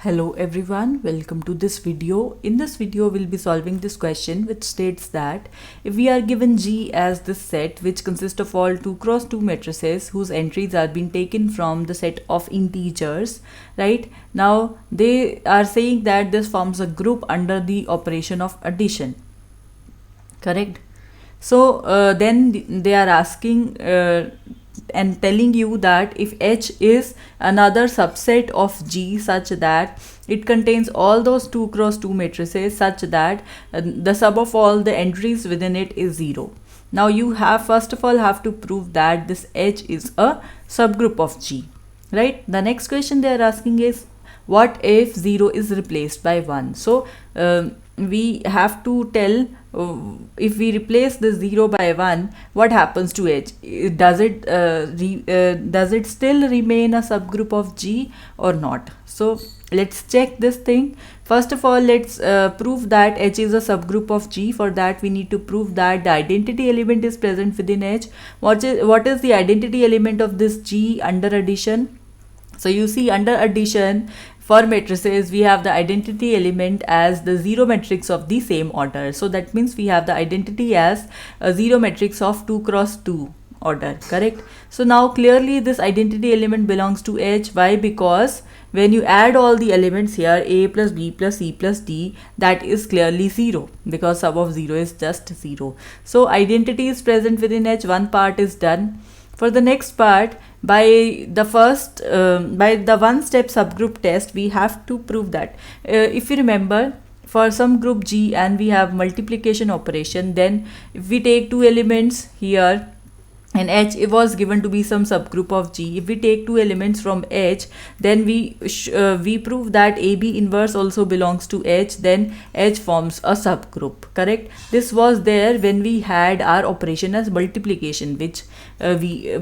Hello everyone, welcome to this video. In this video, we'll be solving this question which states that if we are given G as this set which consists of all 2 cross 2 matrices whose entries are being taken from the set of integers, right? Now they are saying that this forms a group under the operation of addition, correct? So then they are asking and telling you that if H is another subset of G such that it contains all those 2 cross 2 matrices such that the sum of all the entries within it is 0. Now you have first of all have to prove that this H is a subgroup of G, right? The next question they are asking is what if 0 is replaced by 1? So we have to tell if we replace the 0 by 1, what happens to H? Does it still remain a subgroup of G or not? So let's check this thing. First of all, let's prove that H is a subgroup of G. For that, we need to prove that the identity element is present within H. What is the identity element of this G under addition? So you see, under addition, for matrices, we have the identity element as the 0 matrix of the same order. So that means we have the identity as a 0 matrix of 2 cross 2 order, correct? So now clearly this identity element belongs to H. Why? Because when you add all the elements here, A plus B plus C plus D, that is clearly 0 because sum of 0 is just 0. So identity is present within H. One part is done. For the next part, by the one-step subgroup test, we have to prove that if you remember, for some group G and we have multiplication operation, then if we take 2 elements here and H was given to be some subgroup of G. If we take 2 elements from H, then we prove that AB inverse also belongs to H, then H forms a subgroup, correct? This was there when we had our operation as multiplication, which we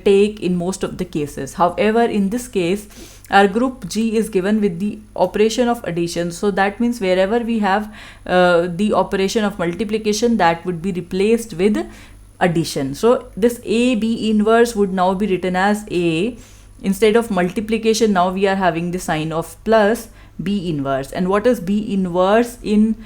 take in most of the cases. However, in this case, our group G is given with the operation of addition. So that means wherever we have the operation of multiplication, that would be replaced with addition. So this AB inverse would now be written as A. Instead of multiplication, now we are having the sign of plus B inverse. And what is B inverse in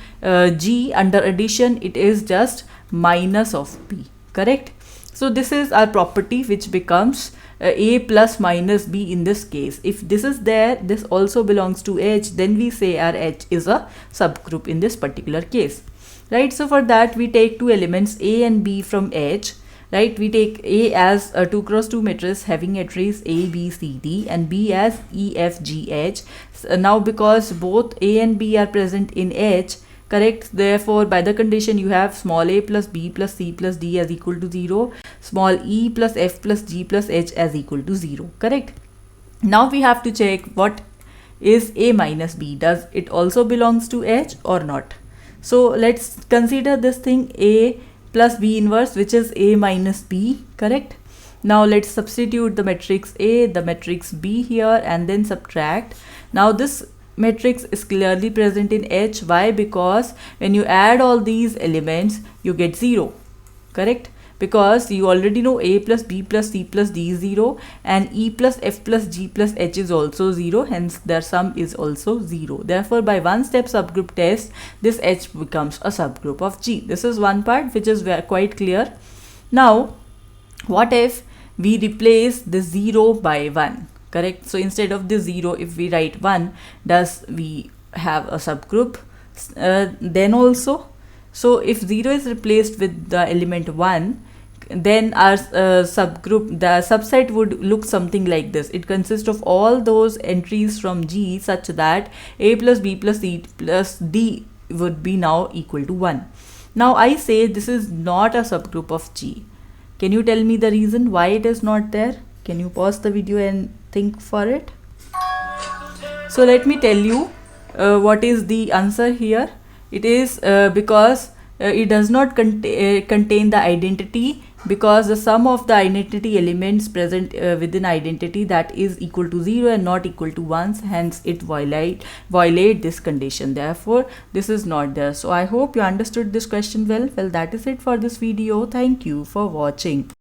G under addition? It is just minus of B, correct? So this is our property which becomes A plus minus B in this case. If this is there, this also belongs to H, then we say our H is a subgroup in this particular case, right? So for that, we take 2 elements A and B from H, right? We take A as a 2 cross 2 matrix having entries A, B, C, D, and B as E, F, G, H. So now because both A and B are present in H, correct? Therefore, by the condition, you have small a plus b plus c plus d as equal to 0, small e plus f plus g plus h as equal to 0, correct? Now we have to check what is a minus b. Does it also belongs to H or not? So let's consider this thing A plus B inverse, which is A minus B, correct? Now let's substitute the matrix A, the matrix B here, and then subtract. Now this matrix is clearly present in H. Why? Because when you add all these elements, you get 0, correct? Because you already know A plus B plus C plus D is 0 and E plus F plus G plus H is also 0, hence their sum is also 0. Therefore, by one-step subgroup test, this H becomes a subgroup of G. This is one part which is quite clear. Now, what if we replace the 0 by 1? Correct? So instead of the 0, if we write 1, does we have a subgroup then also? So if 0 is replaced with the element 1, then our subgroup, the subset would look something like this. It consists of all those entries from G such that A plus B plus C plus D would be now equal to 1. Now I say this is not a subgroup of G. Can you tell me the reason why it is not there? Can you pause the video and think for it? So let me tell you what is the answer here. It is because it does not contain the identity, because the sum of the identity elements present within identity, that is equal to 0 and not equal to 1, hence it violate this condition. Therefore this is not there. So I hope you understood this question well. Well, that is it for this video. Thank you for watching.